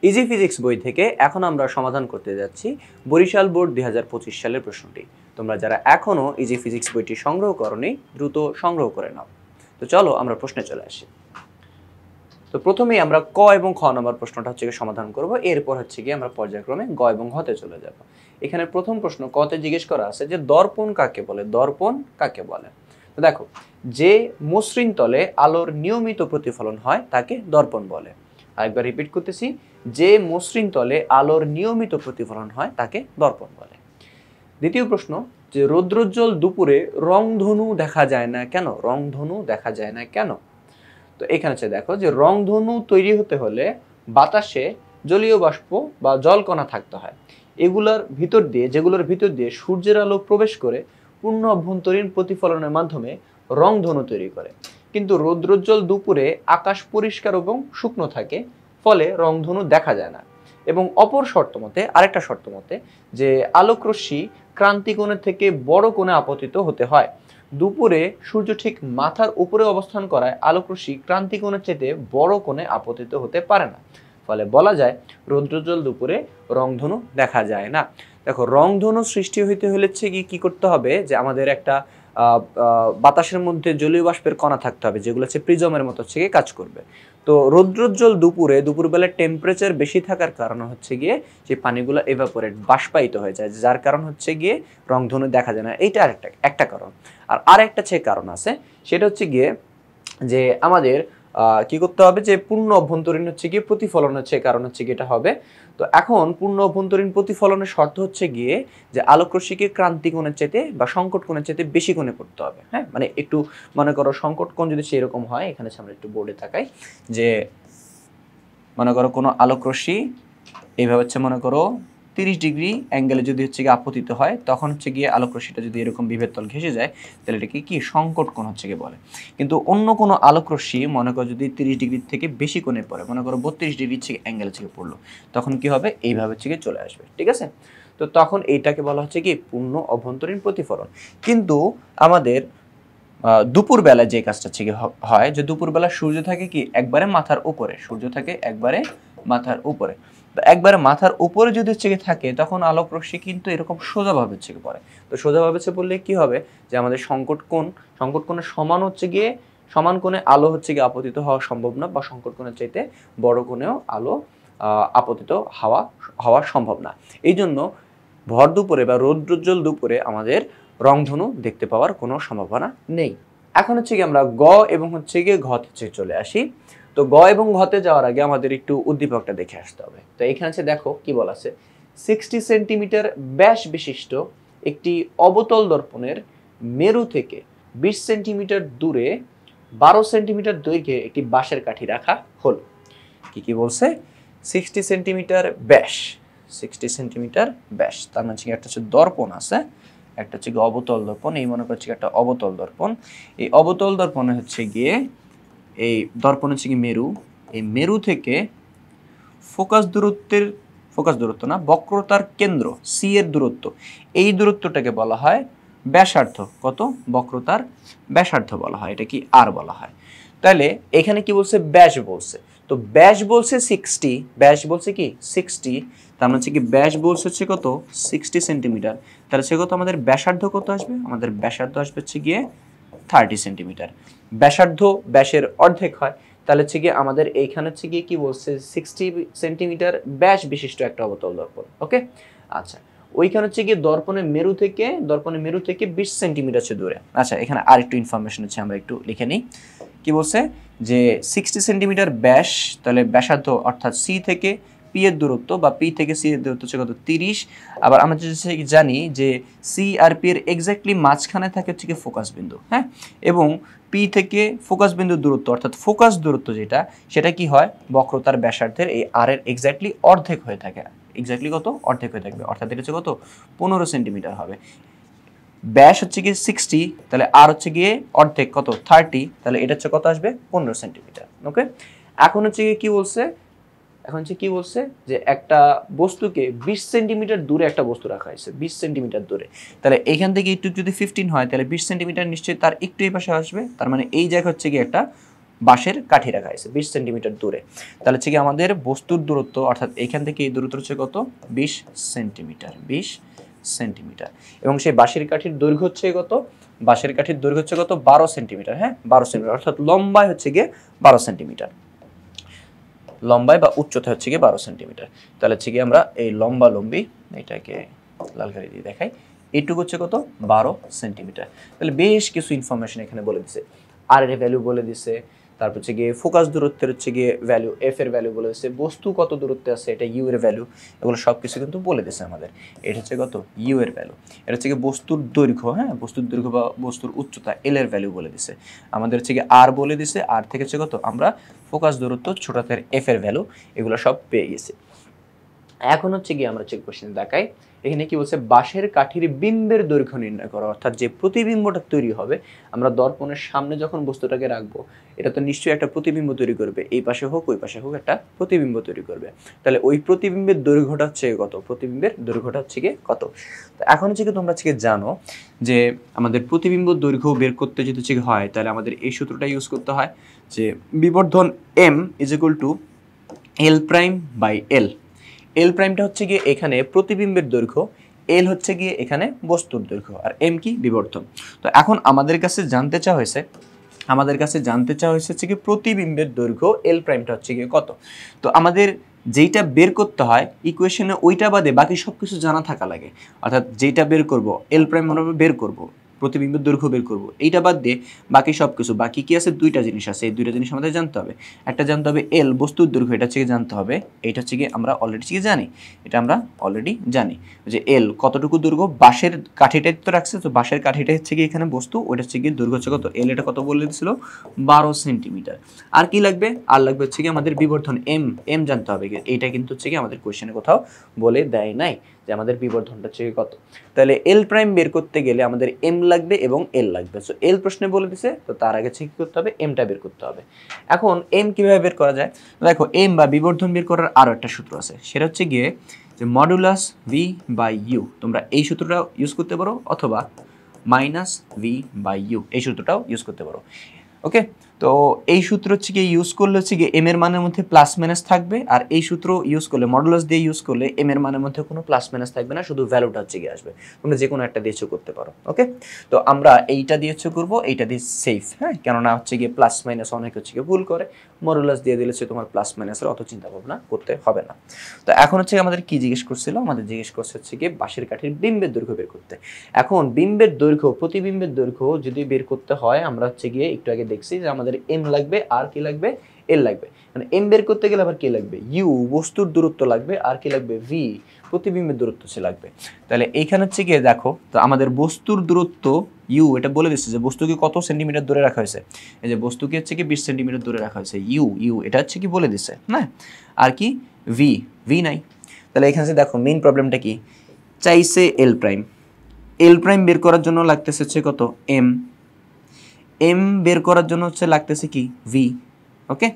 Easy physics বই থেকে এখন আমরা সমাধান করতে যাচ্ছি বরিশাল বোর্ড 2025 সালের প্রশ্নটি। তোমরা যারা এখনো ইজি ফিজিক্স বইটি সংগ্রহ করনি দ্রুত সংগ্রহ করে নাও। তো চলো আমরা প্রশ্নে চলে আসি। তো প্রথমেই আমরা ক এবং খ নম্বর প্রশ্নটা হচ্ছে সমাধান করব, এরপর হচ্ছে গিয়ে আমরা পর্যায়ক্রমে গ এবং ঘতে চলে যাব। এখানে প্রথম প্রশ্ন কতে জিজ্ঞেস করা আছে যে দর্পণ কাকে বলে, দর্পণ কাকে বলে। তো দেখো, যে মসৃণ তলে আলোর নিয়মিত প্রতিফলন হয় তাকে দর্পণ বলে। আরেকবার রিপিট করতেছি, যে মসৃণ তলে আলোর নিয়মিত প্রতিফলন হয় তাকে দর্পণ বলে। দ্বিতীয় প্রশ্ন, যে রৌদ্রোজ্জ্বল দুপুরে রংধনু দেখা যায় না কেন, রংধনু দেখা যায় না কেন। তো এখানে হচ্ছে দেখো যে রংধনু তৈরি হতে হলে বাতাসে জলীয় বাষ্প বা জলকণা থাকতে হয়। যেগুলোর ভিতর দিয়ে সূর্যের আলো প্রবেশ করে পূর্ণ অভ্যন্তরীণ প্রতিফলনের মাধ্যমে রংধনু তৈরি করে। কিন্তু রৌদ্রোজ্জ্বল দুপুরে আকাশ পরিষ্কার এবং শুকনো থাকে, ফলে রংধনু দেখা যায় না। এবং অপর শর্ত মতে, আরেকটা শর্ত মতে, যে আলোকরশ্মি ক্রান্তিকোণের থেকে বড় কোণে আপতিত হতে হয়। দুপুরে সূর্য ঠিক মাথার উপরে অবস্থান করায় আলোকরশ্মি ক্রান্তিকোণের চেয়ে বড় কোণে আপতিত হতে পারে না, ফলে বলা যায় রৌদ্রোজ্জ্বল দুপুরে রংধনু দেখা যায় না। দেখো, রংধনু সৃষ্টি হইতে হলে কি করতে হবে, যে আমাদের একটা বাতাসের মধ্যে জলীয় বাষ্পের কণা থাকতে হবে, যেগুলো হচ্ছে প্রিজমের মতো হচ্ছে গিয়ে কাজ করবে। তো রৌদ্রোজ্জ্বল দুপুরবেলায় টেম্পারেচার বেশি থাকার কারণে হচ্ছে গিয়ে যে পানিগুলো এভাপোরেট, বাষ্পায়িত হয়ে যায়, যার কারণ হচ্ছে গিয়ে রংধনু দেখা যায় না। এইটা একটা কারণ। আর আরেকটা কারণ আছে, সেটা হচ্ছে গিয়ে যে আমাদের কি করতে হবে, যে পূর্ণ অভ্যন্তরীণ হচ্ছে গিয়ে প্রতিফলন কারণ হচ্ছে গিয়ে এটা হবে। তো এখন পূর্ণ অভ্যন্তরীণ প্রতিফলনের শর্ত হচ্ছে গিয়ে যে আলোকরশ্মিকে ক্রান্তি কোণের চাইতে বা সংকট কোণের চাইতে বেশি কোণে করতে হবে। হ্যাঁ, মানে একটু মনে করো সংকট কোণ যদি সেরকম হয়, এখানে আমরা একটু বোর্ডে তাকাই, যে মনে করো কোনো আলোকরশ্মি এইভাবে হচ্ছে মনে করো 30 ডিগ্রি অ্যাঙ্গেলে যদি হচ্ছে গিয়ে আপতিত হয়, তখন হচ্ছে গিয়ে আলোকরশ্মিটা যদি এরকম বিভেদ তল ঘেঁষে যায়, তাহলে এটাকে কি সংকট কোণ হচ্ছে গিয়ে বলে। কিন্তু অন্য কোনো আলোকরশ্মি মনে করো যদি 30 ডিগ্রি থেকে বেশি কোণে পড়ে, মনে করো 32 ডিগ্রি অ্যাঙ্গেলে থেকে পড়লো, তখন কি হবে, এইভাবে হচ্ছে গিয়ে চলে আসবে। ঠিক আছে, তো তখন এইটাকে বলা হচ্ছে কি পূর্ণ অভ্যন্তরীণ প্রতিফলন। কিন্তু আমাদের দুপুরবেলায় যে কাজটা হচ্ছে হয়, যে দুপুরবেলা সূর্য থাকে কি একবারে মাথার উপরে, সূর্য থাকে একবারে মাথার উপরে। একবারে মাথার উপরে যদি হচ্ছে থাকে, তখন আলোক রশ্মি কিন্তু এরকম সোজাভাবে হচ্ছে পড়ে। তো সোজাভাবে পড়লে কি হবে, যে আমাদের সংকট কোণের সমান কোণে আলো হচ্ছে গিয়ে আপতিত হওয়া সম্ভব না, বা সংকট কোণের চাইতে বড় কোণেও আলো আপতিত হওয়া সম্ভব না। এই জন্য ভর দুপুরে বা রৌদ্রোজ্জ্বল দুপুরে আমাদের রংধনু দেখতে পাওয়ার কোনো সম্ভাবনা নেই। এখন হচ্ছে কি আমরা গ এবং হচ্ছে গিয়ে ঘতে চলে আসি। তো গ এবং ঘতে যাওয়ার আগে আমাদের একটু উদ্দীপকটা দেখে আসতে হবে। তো এখানে দেখো কি বলা আছে, 60 সেন্টিমিটার ব্যাস বিশিষ্ট একটি অবতল দর্পণের মেরু থেকে 20 সেন্টিমিটার দূরে 12 সেন্টিমিটার দৈর্ঘ্যে একটি বাঁশের কাঠি রাখা হলো। কি বলছে, 60 সেন্টিমিটার ব্যাস, 60 সেন্টিমিটার ব্যাস, তার মানে একটা হচ্ছে দর্পণ আছে, একটা হচ্ছে গিয়ে অবতল দর্পণ। এই মনে করছি একটা অবতল দর্পণ। এই অবতল দর্পণে হচ্ছে গিয়ে এই দর্পণ হচ্ছে কি মেরু, এই মেরু থেকে ফোকাস দূরত্ব না, বক্রতার কেন্দ্র সি এর দূরত্ব, এই দূরত্বটাকে বলা হয় ব্যাসার্ধ। কত? বক্রতার ব্যাসার্ধ বলা হয়, এটা কি আর বলা হয়। তাহলে এখানে কি বলছে, ব্যাস বলছে। তো ব্যাস বলছে 60, ব্যাস বলছে কি 60, তার মানে হচ্ছে কি ব্যাস বলছে হচ্ছে কত 60 সেন্টিমিটার। তাহলে সে কত আমাদের ব্যাসার্ধ কত আসবে, আমাদের ব্যাসার্ধ আসবে হচ্ছে গিয়ে 30 সেন্টিমিটার। ব্যাসার্ধ ব্যাসের অর্ধেক হয়, তাহলে হচ্ছে গিয়ে আমাদের এইখানে হচ্ছে গিয়ে কি বলছে 60 সেন্টিমিটার ব্যাস বিশিষ্ট একটা অবতল দর্পণ। ওকে, আচ্ছা, ওইখানে হচ্ছে গিয়ে দর্পণের মেরু থেকে 20 সেন্টিমিটার দূরে। আচ্ছা, এখানে আর একটু ইনফরমেশন হচ্ছে আমরা একটু লিখে নিই। কি বলছে, যে 60 সেন্টিমিটার ব্যাস, তাহলে ব্যাসার্ধ অর্থাৎ সি থেকে পি এর দূরত্ব, বা পি থেকে সি এর দূরত্ব হচ্ছে কত 30। আবার আমরা জানি যে সি আর পি এর এক্স্যাক্টলি মাঝখানে থাকে হচ্ছে কি ফোকাস বিন্দু। হ্যাঁ, এবং পি থেকে ফোকাস বিন্দুর দূরত্ব অর্থাৎ ফোকাস দূরত্ব সেটা কি হয়, বক্রতার ব্যাসার্ধের এই আর এর এক্স্যাক্টলি অর্ধেক হয়ে থাকে। এক্স্যাক্টলি কত, অর্ধেক হয়ে থাকবে, অর্থাৎ এটা হচ্ছে কত 15 সেন্টিমিটার হবে। ব্যাস হচ্ছে গিয়ে 60, তাহলে আর হচ্ছে গিয়ে অর্ধেক কত 30, তাহলে এটা হচ্ছে কত আসবে 15 সেন্টিমিটার। ওকে, এখন হচ্ছে গিয়ে কি বলছে, যে একটা বস্তুকে 20 সেন্টিমিটার দূরে একটা বস্তু রাখা হয়েছে, 20 সেন্টিমিটার দূরে। তাহলে এখান থেকে একটু যদি 15 হয়, তাহলে 20 সেন্টিমিটার নিশ্চয়ই তার একটু এই পাশে আসবে, তার মানে এই জায়গা হচ্ছে গিয়ে একটা বাঁশের কাঠি রাখা হয়েছে 20 সেন্টিমিটার দূরে। তাহলে হচ্ছে কি আমাদের বস্তুর দূরত্ব অর্থাৎ এখান থেকে এই দূরত্ব হচ্ছে কত 20 সেন্টিমিটার 20 সেন্টিমিটার এবং সেই বাঁশের কাঠির দৈর্ঘ্য হচ্ছে কত বাঁশের কাঠির দৈর্ঘ্য হচ্ছে কত 12 সেন্টিমিটার হ্যাঁ 12 সেন্টিমিটার অর্থাৎ লম্বায় হচ্ছে গিয়ে 12 সেন্টিমিটার লম্বায় বা উচ্চতা হচ্ছে গিয়ে 12 সেন্টিমিটার। তাহলে হচ্ছে কি আমরা এই লম্বা লম্বি এটাকে লাল কালি দিয়ে দেখাই এইটুকু হচ্ছে কত 12 সেন্টিমিটার। তাহলে বেশ কিছু ইনফরমেশন এখানে বলে দিছে আর এর ভ্যালু বলে দিছে তারপর হচ্ছে গিয়ে ফোকাস দূরত্বের হচ্ছে গিয়ে ভ্যালু এফ এর ভ্যালু বলে দিছে বস্তু কত দূরত্বে আছে এটা ইউ এর ভ্যালু এগুলো সব কিছু কিন্তু বলে দিছে আমাদের। এটা হচ্ছে কত ইউ এর ভ্যালু এটা হচ্ছে গিয়ে বস্তুর দৈর্ঘ্য হ্যাঁ বস্তুর দৈর্ঘ্য বা বস্তুর উচ্চতা এল এর ভ্যালু বলে দিছে আমাদের হচ্ছে গিয়ে আর বলে দিছে আর থেকে হচ্ছে কত আমরা ফোকাস দূরত্ব ছোট হাতের এফ এর ভ্যালু এগুলো সব পেয়ে গেছি। এখন হচ্ছে গিয়ে আমরা চেক কোশ্চেন দেখাই এখানে কি বলছে বাঁশের কাঠির বিম্বের দৈর্ঘ্য নির্ণয় করো অর্থাৎ যে প্রতিবিম্বটা তৈরি হবে আমরা দর্পণের সামনে যখন বস্তুটাকে রাখবো এটা তো নিশ্চয়ই একটা প্রতিবিম্ব তৈরি করবে এই পাশে হোক ওই পাশে হোক একটা প্রতিবিম্ব তৈরি করবে তাহলে ওই প্রতিবিম্বের দৈর্ঘ্যটা হচ্ছে কত প্রতিবিম্বের দৈর্ঘ্যটা হচ্ছে গিয়ে কত। তো এখন হচ্ছে কি তোমরা হচ্ছে জানো যে আমাদের প্রতিবিম্ব দৈর্ঘ্য বের করতে যদি হচ্ছে হয় তাহলে আমাদের এই সূত্রটা ইউজ করতে হয় যে বিবর্ধন M is equal to L prime by L L প্রাইমটা হচ্ছে গিয়ে এখানে প্রতিবিম্বের দৈর্ঘ্য এল হচ্ছে গিয়ে এখানে বস্তুর দৈর্ঘ্য আর এম কি বিবর্ধন। তো এখন আমাদের কাছে জানতে চাওয়া হয়েছে কি প্রতিবিম্বের দৈর্ঘ্য এল প্রাইমটা হচ্ছে গিয়ে কত। তো আমাদের যেইটা বের করতে হয় ইকুয়েশনে ওইটা বাদে বাকি সব কিছু জানা থাকা লাগে অর্থাৎ যেইটা বের করব এল প্রাইম আমরা বের করব প্রতিবিম্বের দৈর্ঘ্য বের করব এইটা বাদ দিয়ে বাকি সব কিছু বাকি কি আছে দুইটা জিনিস আছে এই দুইটা জিনিস আমাদের জানতে হবে একটা জানতে হবে এল বস্তুর দৈর্ঘ্য এটা হচ্ছে জানতে হবে এইটা হচ্ছে কি আমরা অলরেডি জানি এটা আমরা অলরেডি জানি যে এল কতটুকু দৈর্ঘ্য বাঁশের কাঠিটাই তো রাখছে তো বাঁশের কাঠিটা হচ্ছে কি এখানে বস্তু ওইটা হচ্ছে কি দৈর্ঘ্য হচ্ছে কত এল এটা কত বলে দিয়েছিল 12 সেন্টিমিটার। আর কি লাগবে আর লাগবে হচ্ছে কি আমাদের বিবর্ধন এম এম জানতে হবে এইটা কিন্তু হচ্ছে কি আমাদের কোশ্চেনে কোথাও বলে দেয় নাই যে আমাদের বিবর্ধনটা হচ্ছে কত। তাহলে এল প্রাইম বের করতে গেলে আমাদের এম লাগবে এবং এল লাগবে সো এল প্রশ্নে বলে দিছে তো তার আগে কি করতে হবে এমটা বের করতে হবে। এখন এম কিভাবে বের করা যায় দেখো এম বা বিবর্ধন বের করার আরো একটা সূত্র আছে সেটা হচ্ছে গিয়ে যে মডুলাস ভি বাই ইউ তোমরা এই সূত্রটাও ইউজ করতে পারো অথবা মাইনাস ভি বাই ইউ এই সূত্রটাও ইউজ করতে পারো ওকে। তো এই সূত্র হচ্ছে গিয়ে ইউজ করলে হচ্ছে গিয়ে এম এর মানের মধ্যে প্লাস মাইনাস থাকবে আর এই সূত্র ইউজ করলে মডুলাস দিয়ে ইউজ করলে এম এর মানের মধ্যে কোনো প্লাস মাইনাস থাকবে না শুধু ভ্যালুটা হচ্ছে গিয়ে আসবে তোমরা যে কোনো একটা দিয়ে করতে পারো ওকে। তো আমরা এইটা দিয়ে করব এইটা দিয়ে সেফ হ্যাঁ কেননা হচ্ছে গিয়ে প্লাস মাইনাস অনেক হচ্ছে গিয়ে ভুল করে মডুলাস দিয়ে দিলে তোমার প্লাস মাইনাসের অত চিন্তা ভাবনা করতে হবে না। তো এখন হচ্ছে আমাদের কি জিজ্ঞেস করছিল আমাদের জিজ্ঞেস করছে হচ্ছে গিয়ে বাঁশের কাঠির বিম্বের দৈর্ঘ্য বের করতে। এখন বিম্বের দৈর্ঘ্য প্রতিবিম্বের দৈর্ঘ্য যদি বের করতে হয় আমরা হচ্ছে গিয়ে একটু আগে দেখছি যে আমাদের এম লাগবে আর কি লাগবে এল লাগবে মানে এম বের করতে গেলে আবার কি লাগবে ইউ বস্তুর দূরত্ব লাগবে আর কি লাগবে ভি প্রতিবিম্বের দূরত্ব হচ্ছে লাগবে। তাহলে এইখানে হচ্ছে গিয়ে দেখো তো আমাদের বস্তুর দূরত্ব ইউ এটা বলে দিচ্ছে যে বস্তুকে কত সেন্টিমিটার দূরে রাখা হয়েছে এই যে বস্তুকে হচ্ছে কি 20 সেন্টিমিটার দূরে রাখা হয়েছে ইউ ইউ এটা হচ্ছে কি বলে দিচ্ছে না আর কি ভি ভি নাই। তাহলে এখানে দেখো মেইন প্রবলেমটা কি চাইছে এল প্রাইম বের করার জন্য লাগতেছে হচ্ছে কত এম এম বের করার জন্য হচ্ছে লাগতেছে কি ভি ওকে।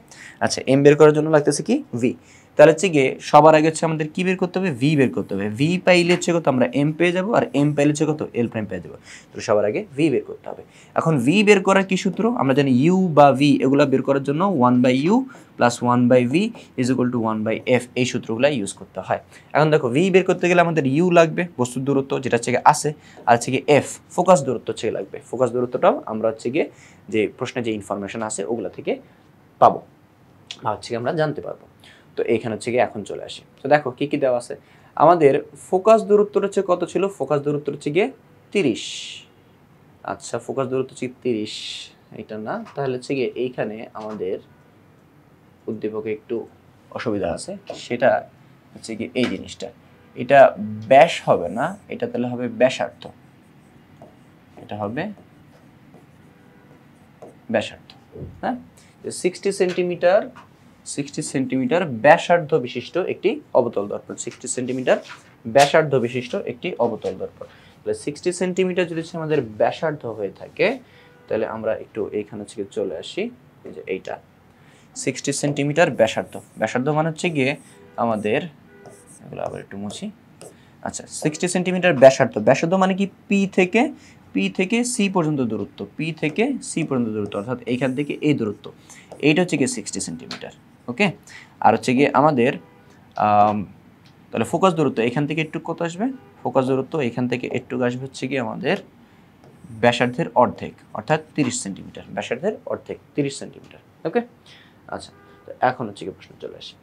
আচ্ছা এম বের করার জন্য লাগতেছে কি ভি তাহলে হচ্ছে গিয়ে সবার আগে হচ্ছে আমাদের কি বের করতে হবে ভি বের করতে হবে ভি পাইলে হচ্ছে কত আমরা এম পেয়ে যাবো আর এম পাইলে হচ্ছে কত এল প্রাইম পেয়ে যাবো তো সবার আগে ভি বের করতে হবে। এখন ভি বের করার কি সূত্র আমরা জানি ইউ বা ভি এগুলা বের করার জন্য 1/u plus 1/v is equal two 1/f এই সূত্রগুলো ইউজ করতে হয়। এখন দেখো ভি বের করতে গেলে আমাদের ইউ লাগবে বস্তুর দূরত্ব যেটা হচ্ছে গিয়ে আছে আর হচ্ছে গিয়ে এফ ফোকাস দূরত্ব হচ্ছে লাগবে ফোকাস দূরত্বটাও আমরা হচ্ছে গিয়ে যে প্রশ্নে যে ইনফরমেশন আছে ওগুলা থেকে পাবো বা হচ্ছে আমরা জানতে পারবো। তো এইখানে হচ্ছে গিয়ে এখন চলে আসি তো দেখো কি কি দেওয়া আছে আমাদের ফোকাস দূরত্বটা হচ্ছে কত ছিল ফোকাস দূরত্ব হচ্ছে গিয়ে 30 আচ্ছা ফোকাস দূরত্ব হচ্ছে 30 এটা না তাহলে হচ্ছে গিয়ে এইখানে আমাদের উদ্দীপকে একটু অসুবিধা আছে সেটা হচ্ছে কি এই জিনিসটা এটা ব্যাস হবে না এটা তাহলে হবে ব্যাসার্ধ এটা হবে ব্যাসার্ধ হ্যাঁ 60 সেন্টিমিটার ব্যাসার্ধ বিশিষ্ট একটি অবতল দর্পণ 60 সেন্টিমিটার ব্যাসার্ধ বিশিষ্ট একটি অবতল দর্পণ। তাহলে 60 সেন্টিমিটার যদি আমাদের ব্যাসার্ধ হয়ে থাকে তাহলে আমরা একটু এইখানে থেকে চলে আসি এই যে এইটা 60 সেন্টিমিটার ব্যাসার্ধ ব্যাসার্ধ মানে হচ্ছে গিয়ে আমাদের এগুলো আবার একটু মুছি আচ্ছা 60 সেন্টিমিটার ব্যাসার্ধ ব্যাসার্ধ মানে কি পি থেকে পি থেকে সি পর্যন্ত দূরত্ব, পি থেকে সি পর্যন্ত দূরত্ব অর্থাৎ এইখান থেকে এই দূরত্ব, এইটা হচ্ছে গিয়ে 60 সেন্টিমিটার। ওকে, আর হচ্ছে গিয়ে আমাদের তাহলে ফোকাস দূরত্ব এখান থেকে একটু কত আসবে, ফোকাস দূরত্ব এখান থেকে একটু আসবে হচ্ছে গিয়ে আমাদের ব্যাসার্ধের অর্ধেক অর্থাৎ 30 সেন্টিমিটার, ব্যাসার্ধের অর্ধেক 30 সেন্টিমিটার। ওকে, আচ্ছা, তো এখন হচ্ছে গিয়ে প্রশ্ন চলে আসে,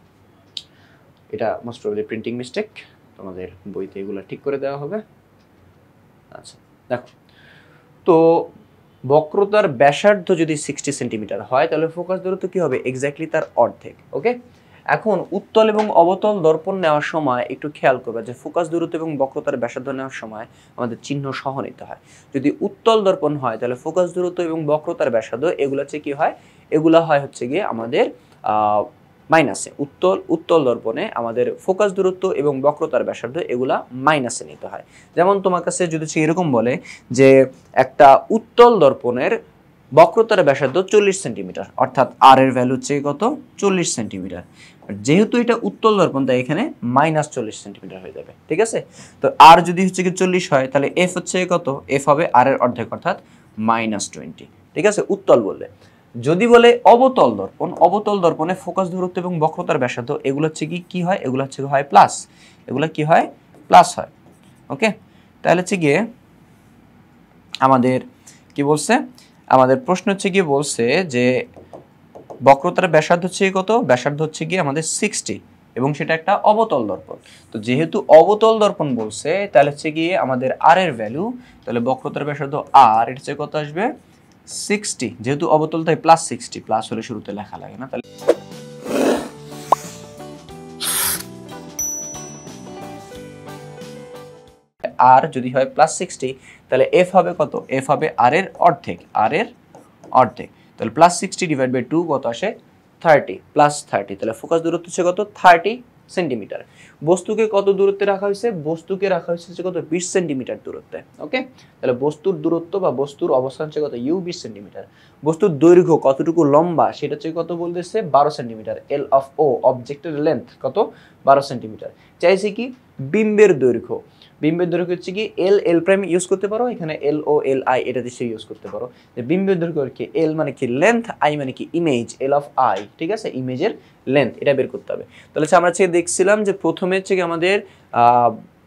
এটা মোস্ট প্রবাবলি প্রিন্টিং মিস্টেক, তোমাদের বইতে এগুলো ঠিক করে দেওয়া হবে। আচ্ছা দেখো, তো বক্রতার ব্যাসার্ধ যদি 60 সেন্টিমিটার হয় তাহলে ফোকাস দূরত্ব কি হবে, এক্স্যাক্টলি তার অর্ধেক। ওকে, এখন উত্তল এবং অবতল দর্পণ নেওয়ার সময় একটু খেয়াল করবে যে ফোকাস দূরত্ব এবং বক্রতার ব্যাসার্ধ নেওয়ার সময় আমাদের চিহ্ন সহ নিতে হয়। যদি উত্তল দর্পণ হয় তাহলে ফোকাস দূরত্ব এবং বক্রতার ব্যাসার্ধ এগুলো হচ্ছে কি হয়, এগুলা হয় হচ্ছে গিয়ে আমাদের মাইনাসে। উত্তল দর্পণে আমাদের ফোকাস দূরত্ব এবং বক্রতার ব্যাসার্ধ এগুলা মাইনাসে নিতে হয়। যেমন তোমার কাছে যদি এরকম বলে যে একটা উত্তল দর্পণের বক্রতার ব্যাসার্ধ 40 সেন্টিমিটার অর্থাৎ আর এর ভ্যালু হচ্ছে কত, 40 সেন্টিমিটার। যেহেতু এটা উত্তল দর্পণ তাই এখানে -40 সেন্টিমিটার হয়ে যাবে। ঠিক আছে, তো আর যদি হচ্ছে কি 40 হয় তাহলে এফ হচ্ছে কত, এফ হবে আর এর অর্ধেক অর্থাৎ -20। ঠিক আছে, উত্তল বললে। যদি বলে অবতল দর্পণ, অবতল দর্পণে ফোকাস দূরত্ব এবং বক্রতার ব্যাসার্ধ এগুলো হচ্ছে কি হয়, এগুলো হচ্ছে হয় প্লাস, এগুলো কি হয়, প্লাস হয়। ওকে, তাহলে হচ্ছে গিয়ে আমাদের কি বলছে, আমাদের প্রশ্ন হচ্ছে গিয়ে বলছে যে বক্রতার ব্যাসার্ধ হচ্ছে কত, ব্যাসার্ধ হচ্ছে গিয়ে আমাদের 60 এবং সেটা একটা অবতল দর্পণ। তো যেহেতু অবতল দর্পণ বলছে তাহলে হচ্ছে গিয়ে আমাদের আর এর ভ্যালু, তাহলে বক্রতার ব্যাসার্ধ আর এর চেয়ে কত আসবে, 60। যেহেতু অবতল তাই +60, প্লাস হলে শুরুতে লেখা লাগে না, তাহলে আর যদি হয় +60 তাহলে এফ হবে কত, এফ হবে আর এর অর্ধেক, আর এর অর্ধেক। তাহলে +60/2 কত আসে, 30, +30। তাহলে ফোকাস দূরত্ব হচ্ছে কত, 30 সেন্টিমিটার। বস্তুকে কত দূরত্বে রাখা হয়েছে, বস্তুকে রাখা হয়েছে কত, 20 সেন্টিমিটার দূরত্বে। ওকে, তাহলে বস্তুর দূরত্ব বা বস্তুর অবস্থান হচ্ছে কত, ইউ 20 সেন্টিমিটার। বস্তুর দৈর্ঘ্য কতটুকু লম্বা সেটা হচ্ছে কত বলতেছে, 12 সেন্টিমিটার। এল অফ ও, অবজেক্টের লেন্থ কত, 12 সেন্টিমিটার। চাইছে কি বিম্বের দৈর্ঘ্য, বিম্বের দৈর্ঘ্য হচ্ছে কি এল প্রাইম ইউজ করতে পারো, এখানে এল ও এল আই এটা দিয়ে ইউজ করতে পারো। যে বিম্বের দৈর্ঘ্য কি, এল মানে কি লেন্থ, আই মানে কি ইমেজ, এল অফ আই, ঠিক আছে, ইমেজের লেন্থ এটা বের করতে হবে। তাহলে আমরা দেখছিলাম যে প্রথমে হচ্ছে কি আমাদের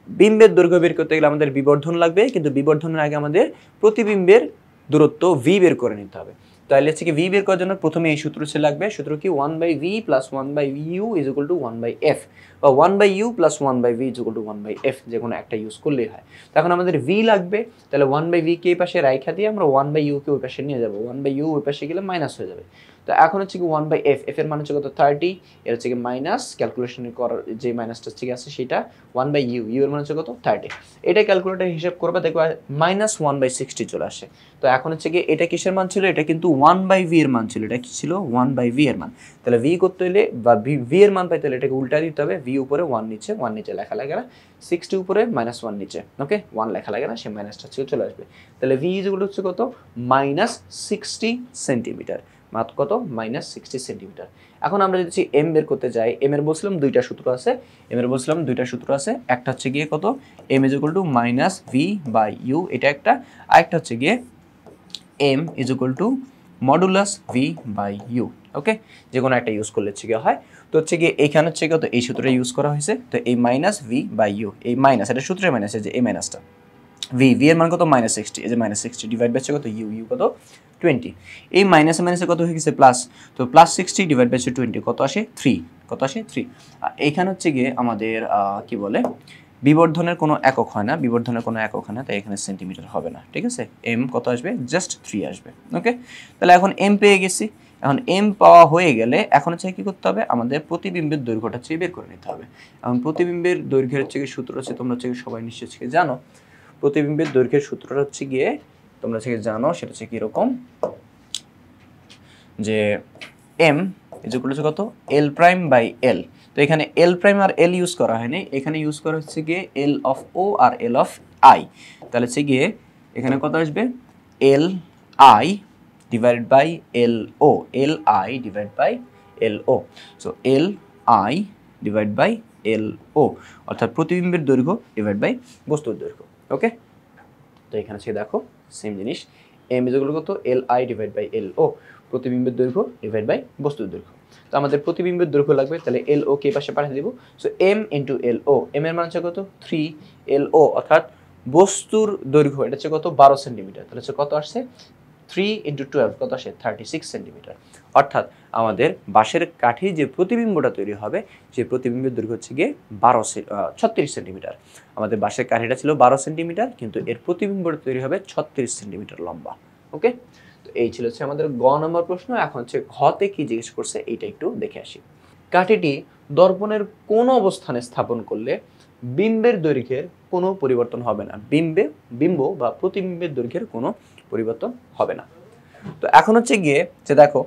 বিম্বের দৈর্ঘ্য বের করতে গেলে আমাদের বিবর্ধন লাগবে, কিন্তু বিবর্ধনের আগে আমাদের প্রতিবিম্বের দূরত্ব ভি বের করে নিতে হবে। তাহলে হচ্ছে কি ভি বের করার জন্য প্রথমে এই সূত্র লাগবে, সূত্র কি 1/v + 1/u = 1/f, বা 1/u + 1/v = 1/f, যে কোনো একটা ইউজ করলেই হয়। তো এখন আমাদের v লাগবে, তাহলে 1/v কে এই পাশে রাইখা দিয়ে আমরা 1/u কে ওই পাশে নিয়ে যাব, 1/u ওই পাশে গেলে মাইনাস হয়ে যাবে। তো এখন হচ্ছে কি 1/f, f এর মান হচ্ছে কত, 30, এর হচ্ছে কি মাইনাস, ক্যালকুলেশন করার যে মাইনাসটা হচ্ছে কি আছে সেটা 1/u, u এর মান হচ্ছে কত, 30। এটা ক্যালকুলেটর হিসাব করবে, দেখো -1/60 চলে আসে। তো এখন হচ্ছে কি এটা কিসের মান ছিল, এটা কিন্তু 1/v এর মান ছিল, এটা কি ছিল, 1/v এর মান। তাহলে v করতে হলে বা v এর মান পাইতে হলে এটাকে উল্টা দিতে হবে, v উপরে 1 নিচে, 1 নিচে লেখা লাগে না, 60 উপরে -1 নিচে, ওকে, 1 লেখা লাগে না, সে মাইনাসটা চলে আসবে। তাহলে v হচ্ছে কত, -60 সেন্টিমিটার, মাত্র কত, -60 সেন্টিমিটার। এখন আমরা যদি m বের করতে যাই, m এর বলছিলাম দুইটা সূত্র আছে, একটা হচ্ছে গিয়ে কত, m = -v/u, এটা একটা, আরেকটা হচ্ছে গিয়ে m = মডুলাস v/u। ওকে, যে কোনো একটা ইউজ করলে হচ্ছে গিয়ে হয়। তো হচ্ছে গিয়ে এইখানে হচ্ছে কত, এই সূত্রটা ইউজ করা হয়েছে, তো এই -v/u, এই মাইনাস, এটা সূত্রের মাইনাস, যে এই মাইনাসটা v এর মান কত, -60, এই যে -60 ডিভাইড বাই কত, u কত, 20। এই মাইনাসে মাইনাসে কত হয়ে গেছে, প্লাস, তো +60 ডিভাইড বাই 20 কত আসে, 3, কত আসে, 3। এইখানে হচ্ছে গিয়ে আমাদের কি বলে, বিবর্ধনের কোনো একক হয় না, বিবর্ধনের কোনো একক হয় না, তাই এখানে সেন্টিমিটার হবে না। ঠিক আছে, m কত আসবে, জাস্ট 3 আসবে। ওকে, তাহলে এখন m পেয়ে গেছি। এখন m পাওয়া হয়ে গেলে এখন হচ্ছে কি করতে হবে, আমাদের প্রতিবিম্বের দৈর্ঘ্যটা হচ্ছে বের করে নিতে হবে। এখন প্রতিবিম্বের দৈর্ঘ্যের হচ্ছে কি সূত্র আছে, তোমরা হচ্ছে সবাই নিশ্চয়ই জানো। প্রতিবিম্বের দৈর্ঘ্যের সূত্রটা হচ্ছে গিয়ে তোমরা হচ্ছে জানো, সেটা হচ্ছে কিরকম, যে m = কত, l'/l। তো এখানে l' আর l ইউজ করা হয়নি, এখানে ইউজ করা হচ্ছে গিয়ে l অফ o আর l অফ i। তাহলে হচ্ছে গিয়ে এখানে কত আসবে, li divided by lo, li divide by lo, so li divide by lo, অর্থাৎ প্রতিবিম্বের দৈর্ঘ্য ডিভাইড বাই বস্তুর দৈর্ঘ্য। ওকে, তো এখানে দেখো সেম জিনিস এম ইজ ইকুয়াল কত L I divide by L ও প্রতিবিম্বের দৈর্ঘ্য ডিভাইড বাই বস্তুর দৈর্ঘ্য। তো আমাদের প্রতিবিম্বের দৈর্ঘ্য লাগবে, তাহলে এল ও কে পাশে পাঠিয়ে দিব। সো এম ইন্টু এল ও, এম এর মান হচ্ছে কত 3, এল ও অর্থাৎ বস্তুর দৈর্ঘ্য এটা হচ্ছে কত 12 সেন্টিমিটার, তাহলে হচ্ছে কত আসছে 3 ইন্টু 12 কত আসে 36 সেন্টিমিটার। অর্থাৎ আমাদের বাঁশের কাঠির যে প্রতিবিম্বটা তৈরি হবে সেই প্রতিবিম্বের দৈর্ঘ্য হচ্ছে গিয়ে 36 সেন্টিমিটার। আমাদের বাঁশের কাঠিটা ছিল 12 সেন্টিমিটার, কিন্তু এর প্রতিবিম্বটা তৈরি হবে 36 সেন্টিমিটার লম্বা। ওকে, তো এই ছিল হচ্ছে আমাদের গ নম্বর প্রশ্ন। এখন হচ্ছে ঘতে কি জিজ্ঞেস করছে এইটা একটু দেখে আসি। কাঠিটি দর্পণের কোন অবস্থানে স্থাপন করলে বিম্বের দৈর্ঘ্যের কোনো পরিবর্তন হবে না, বিম্ব বা প্রতিবিম্বের দৈর্ঘ্যের কোনো পরিবর্তন হবে না। তো এখন হচ্ছে গিয়ে যে দেখো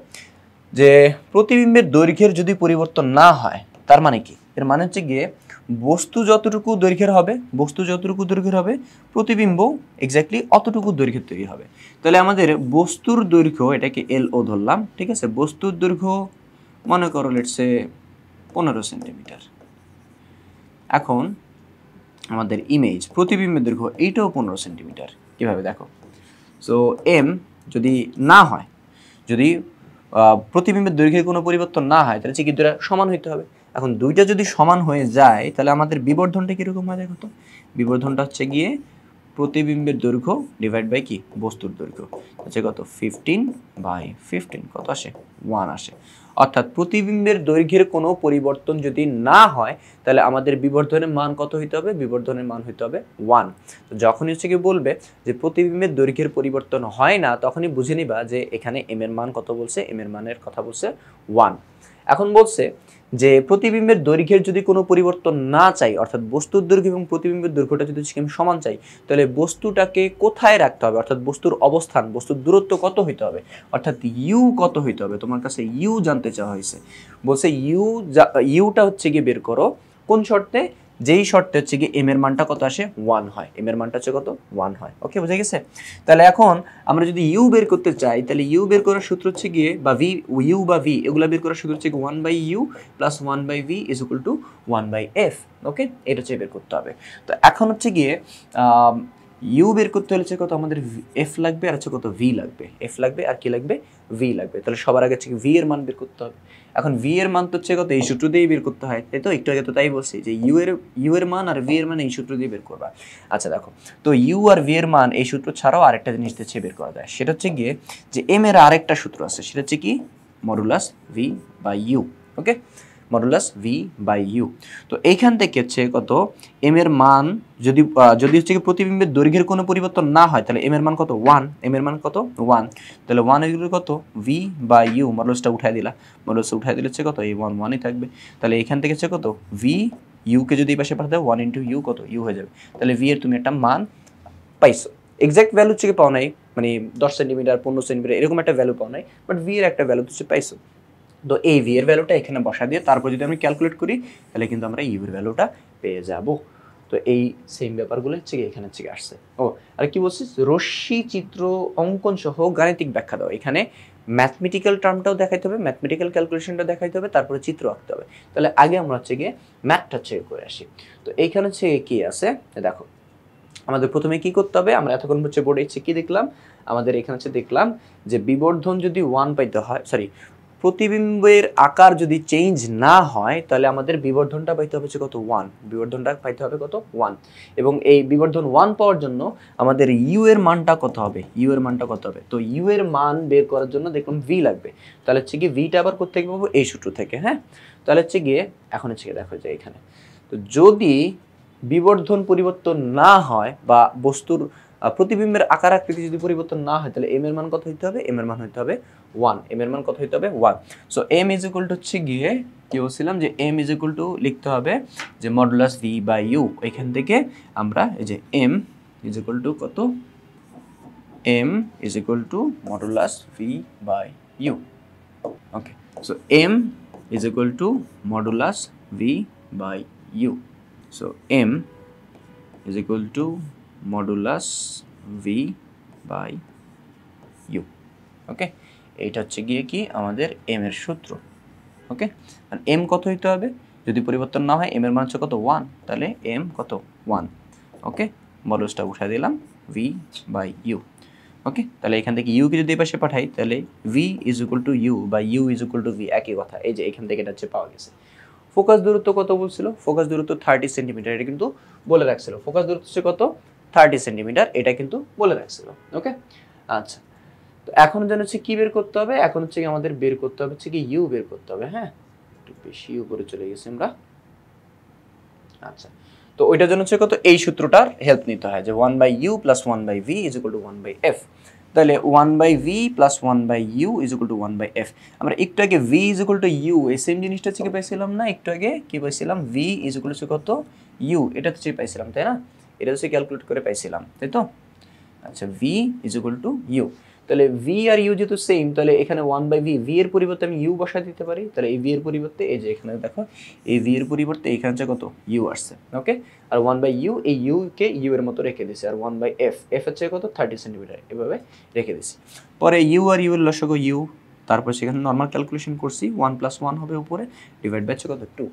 যে প্রতিবিম্বের দৈর্ঘ্যের যদি পরিবর্তন না হয় তার মানে কি, এর মানে হচ্ছে গিয়ে বস্তু যতটুকু দৈর্ঘ্যের হবে প্রতিবিম্ব এক্স্যাক্টলি অতটুকু দৈর্ঘ্যের তৈরি হবে। তাহলে আমাদের বস্তুর দৈর্ঘ্য এটাকে এল ও ধরলাম, ঠিক আছে, বস্তুর দৈর্ঘ্য মনে করো লেটস সে 15 সেন্টিমিটার। এখন আমাদের ইমেজ প্রতিবিম্বের দৈর্ঘ্য এইটাও 15 সেন্টিমিটার। কিভাবে দেখো, সো এম যদি না হয়, যদি প্রতিবিম্বের দৈর্ঘ্যের কোনো পরিবর্তন না হয় তাহলে কি দুটো সমান হইতে হবে। এখন দুইটা যদি সমান হয়ে যায় তাহলে আমাদের বিবর্ধনটা কীরকম হয় দেখো তো, বিবর্ধনটা হচ্ছে গিয়ে প্রতিবিম্বের দৈর্ঘ্য ডিভাইড বাই কি বস্তুর দৈর্ঘ্য হচ্ছে কত 15/15 কত আসে 1 আসে। অর্থাৎ প্রতিবিম্বের দৈর্ঘ্যের কোনো পরিবর্তন যদি না হয় তাহলে আমাদের বিবর্ধনের মান কত হইতে হবে, বিবর্ধনের মান হইতে হবে 1। তো যখনই হচ্ছে কি বলবে যে প্রতিবিম্বের দৈর্ঘ্যের পরিবর্তন হয় না তখনই বুঝে নিবা যে এখানে এম এর মান কত বলছে, এম এর মানের কথা বলছে 1। এখন বলছে যে প্রতিবিম্বের দৈর্ঘ্যের যদি কোনো পরিবর্তন না চাই, অর্থাৎ বস্তুর দৈর্ঘ্য এবং প্রতিবিম্বের দৈর্ঘ্যটা যদি সমান চাই তাহলে বস্তুটাকে কোথায় রাখতে হবে, অর্থাৎ বস্তুর অবস্থান, বস্তুর দূরত্ব কত হইতে হবে, অর্থাৎ ইউ কত হইতে হবে। তোমার কাছে ইউ জানতে চাওয়া হয়েছে, বলছে ইউটা হচ্ছে গিয়ে বের করো কোন শর্তে, যেই শর্তে হচ্ছে গিয়ে এম এর মানটা কত আসে 1 হয়, এম এর মানটা হচ্ছে কত 1 হয়। ওকে, বুঝে গেছে। তাহলে এখন আমরা যদি ইউ বের করতে চাই তাহলে ইউ বের করার সূত্র হচ্ছে গিয়ে বা ভি, ইউ বা ভি এগুলা বের করার সূত্র হচ্ছে 1/u plus 1/v is equal two 1/f। ওকে, এটা হচ্ছে বের করতে হবে। তো এখন হচ্ছে গিয়ে ইউ বের করতে হলে কত আমাদের এফ লাগবে আর হচ্ছে কত ভি লাগবে, এফ লাগবে আর কি লাগবে ভি লাগবে। তাহলে সবার আগে হচ্ছে ভি এর মান বের করতে হবে। এখন ভি এর মান তো হচ্ছে কত এই সূত্র দিয়েই বের করতে হয়, তাই তো, একটু আগে তো তাই বলছি যে ইউ এর মান আর ভি এর মান এই সূত্র দিয়ে বের করবা। আচ্ছা দেখো, তো ইউ আর ভি এর মান এই সূত্র ছাড়াও আরেকটা জিনিস হচ্ছে বের করা যায়, সেটা হচ্ছে গিয়ে যে এম এর আরেকটা সূত্র আছে, সেটা হচ্ছে কি modulus V by U. Okay, modulus V by U. তো এইখান থেকে হচ্ছে কত এম এর মান যদি হচ্ছে কি প্রতিবিম্বের দৈর্ঘ্যের কোনো পরিবর্তন না হয় তাহলে এম এর মান কত 1, এম এর মান কত 1, তাহলে 1 এর কত ভি বাই ইউ, মডুলাসটা উঠাই দিলা, মডুলাসটা উঠাই দিলে হচ্ছে কত এই 1 1ই থাকবে। তাহলে এখান থেকে হচ্ছে কত ভি ইউকে যদি এই পাশে পাঠাতে 1 ইন্টু ইউ কত ইউ হয়ে যাবে। তাহলে ভি এর তুমি একটা মান পাইছো, এক্সাক্ট ভ্যালু হচ্ছে কি পাও নাই, মানে 10 সেন্টিমিটার 15 সেন্টিমিটার এরকম একটা ভ্যালু পাও নাই, বাট ভি এর একটা ভ্যালু হচ্ছে পাইছো। তো এই ভি এর ভ্যালুটা এখানে বসা দিয়ে তারপর যদি আমি ক্যালকুলেট করি তাহলে কিন্তু আমরা ইউ এর ভ্যালুটা পেয়ে যাব। তো এই সেম ব্যাপারগুলো হচ্ছে এখানে হচ্ছে আসছে। ও আর কি বলছিস, রশ্মি চিত্র অঙ্কন সহ গাণিতিক ব্যাখ্যা দাও। এখানে ম্যাথমেটিক্যাল টার্মটাও দেখাইতে হবে, ম্যাথমেটিক্যাল ক্যালকুলেশনটা দেখাইতে হবে, তারপরে চিত্র আঁকতে হবে। তাহলে আগে আমরা হচ্ছে গিয়ে ম্যাথটা হচ্ছে করে আসি। তো এইখানে হচ্ছে কি আছে দেখো, আমাদের প্রথমে কি করতে হবে, আমরা এতক্ষণ হচ্ছে বোর্ডে হচ্ছে কি দেখলাম, আমাদের এখানে হচ্ছে দেখলাম যে বিবর্ধন যদি 1 পাইতে হয়, সরি প্রতিবিম্বের আকার যদি চেঞ্জ না হয় তাহলে আমাদের বিবর্ধনটা পাইতে হবে কত 1, বিবর্ধনটা পাইতে হবে কত 1। এবং এই বিবর্ধন 1 পাওয়ার জন্য আমাদের ইউ এর মানটা কত হবে, ইউ এর মানটা কত হবে, তো ইউ এর মান বের করার জন্য দেখলাম ভি লাগবে। তাহলে হচ্ছে কি ভিটা আবার কোথা থেকে পাবো, এই সূত্র থেকে। হ্যাঁ, তাহলে হচ্ছে গিয়ে এখন হচ্ছে দেখো যে এখানে তো যদি বিবর্ধন পরিবর্তন না হয় বা বস্তুর প্রতিবিম্বের আকার আকৃতি যদি পরিবর্তন না হয় তাহলে এম এর মান কত হইতে হবে, এম এর মান হইতে হবে 1, এম এর মান কত হইতে হবে 1। So M is equal to হচ্ছে গিয়ে কি বলছিলাম যে এম ইজ ইকুয়াল টু লিখতে হবে যে মডুলাস ভি বাই ইউ। এখান থেকে আমরা এই যে এম ইজ ইকুয়াল টু কত, M is equal to modulus V by U. Okay, so M is equal to modulus V by U. So M is equal to modulus V by U. Okay, এইটা হচ্ছে গিয়ে কি আমাদের M এর সূত্র। ওকে, আর M কত হইতে হবে, যদি পরিবর্তন না হয় এম এর মান হচ্ছে কত 1, তাহলে এম কত 1। ওকে, মডুলাসটা উঠা দিলাম ভি বাই ইউ। ওকে, তাহলে এখান থেকে ইউকে যদি এই পাশে পাঠাই তাহলে V is equal to U বা U is equal to V, একই কথা। এই যে এখান থেকে এটা হচ্ছে পাওয়া গেছে। ফোকাস দূরত্ব কত বলছিল? ফোকাস দূরত্ব 30 সেন্টিমিটার, এটা কিন্তু বলে রাখছিল। ফোকাস দূরত্ব হচ্ছে কত? 30 সেন্টিমিটার, এটা কিন্তু বলে রাখছিল। ওকে, আচ্ছা, তো এখন যেন হচ্ছে কি বের করতে হবে? এখন হচ্ছে কি আমাদের বের করতে হবে হচ্ছে কি ইউ বের করতে হবে। হ্যাঁ, একটু বেশি উপরে চলে গেছি আমরা। আচ্ছা, তো ওইটার জন্য হচ্ছে কত? এই সূত্রটার হেল্প নিতে হয় যে 1/u + 1/v = 1/f। তাহলে 1/v + 1/u = 1/f। আমরা একটু আগে v = u, এই সেম জিনিসটা থেকে পাইছিলাম না? একটু আগে কি পাইছিলাম? v = কত? u, এটা তো পাইছিলাম, তাই না? এটা হচ্ছে ক্যালকুলেট করে পাইছিলাম, তাই তো? আচ্ছা, v = u। তাহলে v আর u যেহেতু সেম, তাহলে এখানে 1/v, v এর পরিবর্তে আমি u বসায় দিতে পারি। তাহলে এই v এর পরিবর্তে এই যে এখানে দেখো, এই v এর পরিবর্তে এখানে হচ্ছে কত? u আসছে। ওকে, আর 1/u, এই u কে u এর মতো রেখে দিছি। আর 1/f, f হচ্ছে কত? 30 সেন্টিমিটার, এভাবে রেখে দিছি। পরে u আর u এর লসাগু u, তারপর সেখানে নরমাল ক্যালকুলেশন করছি, 1 + 1 হবে উপরে, ডিভাইড বাই হচ্ছে কত? 2।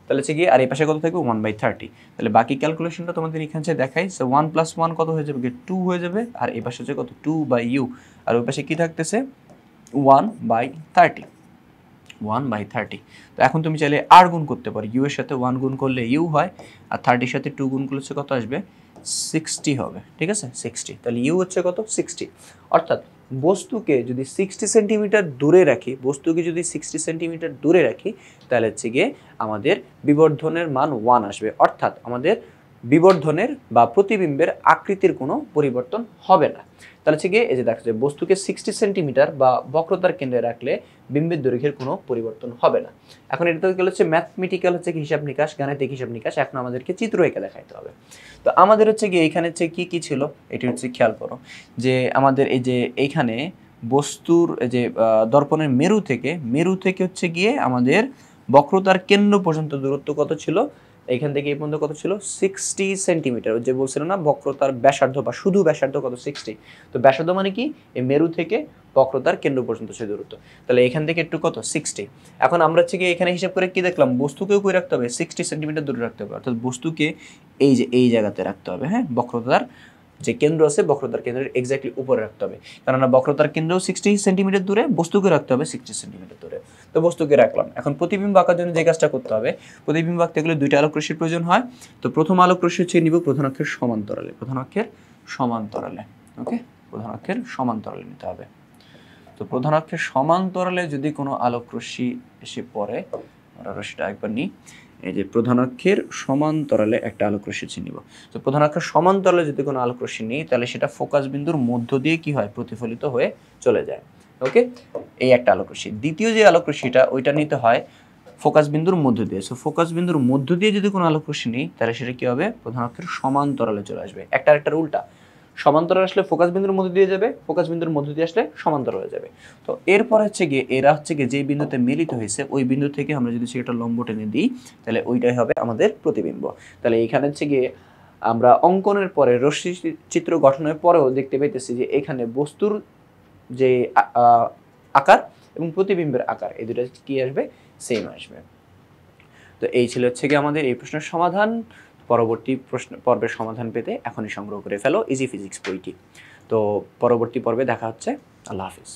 তাহলে হচ্ছে কি, আর এই পাশে কত থাকবে? 1/30। তাহলে বাকি ক্যালকুলেশনটা তোমাদের এখানে দেখাই। সো 1 + 1 কত হয়ে যাবে? 2 হয়ে যাবে। আর এই পাশে হচ্ছে কত? 2/u। আর ওই পাশে কি থাকতেছে? 1/30। 1/30। তো এখন তুমি চাইলে আর গুণ করতে পারো। ইউ এর সাথে 1 গুণ করলে ইউ হয়, আর 30 এর সাথে 2 গুণ করলে কত আসবে? 60 হবে। ঠিক আছে, 60। তাহলে ইউ হচ্ছে কত? 60। অর্থাৎ বস্তুকে যদি 60 সেন্টিমিটার দূরে রাখি, তাহলে হচ্ছে গিয়ে আমাদের বিবর্ধনের মান 1 আসবে। অর্থাৎ আমাদের বিবর্ধনের বা প্রতিবিম্বের আকৃতির কোনো পরিবর্তন হবে না। তাহলে হচ্ছে গিয়ে এই যে দেখা যায় বস্তুকে 60 সেন্টিমিটার বা বক্রতার কেন্দ্রে রাখলে বিম্বের দৈর্ঘ্যের কোনো পরিবর্তন হবে না। এখন এটা তো গেল হচ্ছে ম্যাথমেটিক্যাল হচ্ছে হিসাব নিকাশ, গাণিতিক হিসাব নিকাশ। এখন আমাদেরকে চিত্র এঁকে দেখাইতে হবে। তো আমাদের হচ্ছে গিয়ে এইখানে হচ্ছে কি ছিল, এটি হচ্ছে খেয়াল করো যে আমাদের এই যে এইখানে বস্তুর যে দর্পণের মেরু থেকে হচ্ছে গিয়ে আমাদের বক্রতার কেন্দ্র পর্যন্ত দূরত্ব কত ছিল? এখান থেকে এই পর্যন্ত কত ছিল? 60 সেন্টিমিটার। যে বলছিল না বক্রতার ব্যাসার্ধ বা শুধু ব্যাসার্ধ কত? 60। তো ব্যাসার্ধ মানে কি? এই মেরু থেকে বক্রতার কেন্দ্র পর্যন্ত সেই দূরত্ব। তাহলে এখান থেকে একটু কত? 60। এখন আমরা হচ্ছে কি এখানে হিসাব করে কি দেখলাম? বস্তুকেও কই রাখতে হবে? 60 সেন্টিমিটার দূরে রাখতে হবে। অর্থাৎ বস্তুকে এই যে এই জায়গাতে রাখতে হবে। হ্যাঁ, বক্রতার যে কেন্দ্র আছে, বক্রতার কেন্দ্রের এক্স্যাক্টলি উপরে রাখতে হবে। কারণ বক্রতার কেন্দ্র 60 সেন্টিমিটার দূরে, বস্তুকে রাখতে হবে 60 সেন্টিমিটার দূরে। তো বস্তুকে রাখলাম। এখন প্রতিবিম্ব আঁকার জন্য যে কাজটা করতে হবে, প্রতিবিম্ব আঁকতে গেলে দুইটা আলোক রশ্মির প্রয়োজন হয়। তো প্রথম আলোক রশ্মি হচ্ছে নিব প্রধান অক্ষের সমান্তরালে। ওকে, প্রধান অক্ষের সমান্তরালে নিতে হবে। তো প্রধান অক্ষের সমান্তরালে যদি কোনো আলোক রশ্মি এসে পড়ে, আমরা রশ্মিটা একবার নিই। এই যে প্রধান অক্ষের সমান্তরালে একটা আলোক রশ্মি নিব। তো প্রধান অক্ষের সমান্তরালে যদি কোনো আলোক রশ্মি নিই, তাহলে সেটা ফোকাস বিন্দুর মধ্য দিয়ে কি হয়? প্রতিফলিত হয়ে চলে যায়। ওকে, এই একটা আলোক রশ্মি। দ্বিতীয় যে আলোক রশ্মিটা, ওইটা নিতে হয় ফোকাস বিন্দুর মধ্য দিয়ে। সো ফোকাস বিন্দুর মধ্য দিয়ে যদি কোনো আলোক রশ্মি নিই, তাহলে সেটা কি হবে? প্রধান অক্ষের সমান্তরালে চলে আসবে। একটা আরেকটার উল্টা। সমান্তরাল আসলে ফোকাস বিন্দুর মধ্য দিয়ে যাবে, ফোকাস বিন্দুর মধ্য দিয়ে আসলে সমান্তরালে যাবে। তো এরপর হচ্ছে গিয়ে এরা হচ্ছে গিয়ে যে বিন্দুতে মিলিত হয়েছে, ওই বিন্দু থেকে আমরা যদি সেটা লম্ব টেনে দিই, তাহলে ওইটাই হবে আমাদের প্রতিবিম্ব। তাহলে এখানে হচ্ছে গিয়ে আমরা অঙ্কনের পরে রশ্মি চিত্র গঠনের পরেও দেখতে পাইতেছি যে এখানে বস্তুর যে আকার এবং প্রতিবিম্বের আকার, এই দুটো কি আসবে? সেম আসবে। তো এই ছিল হচ্ছে গিয়ে আমাদের এই প্রশ্নের সমাধান। পরবর্তী পর্বের সমাধান পেতে এখনই সংগ্রহ করে ফেলো ইজি ফিজিক্স বইটি। তো পরবর্তী পর্বে দেখা হচ্ছে। আল্লাহ হাফিজ।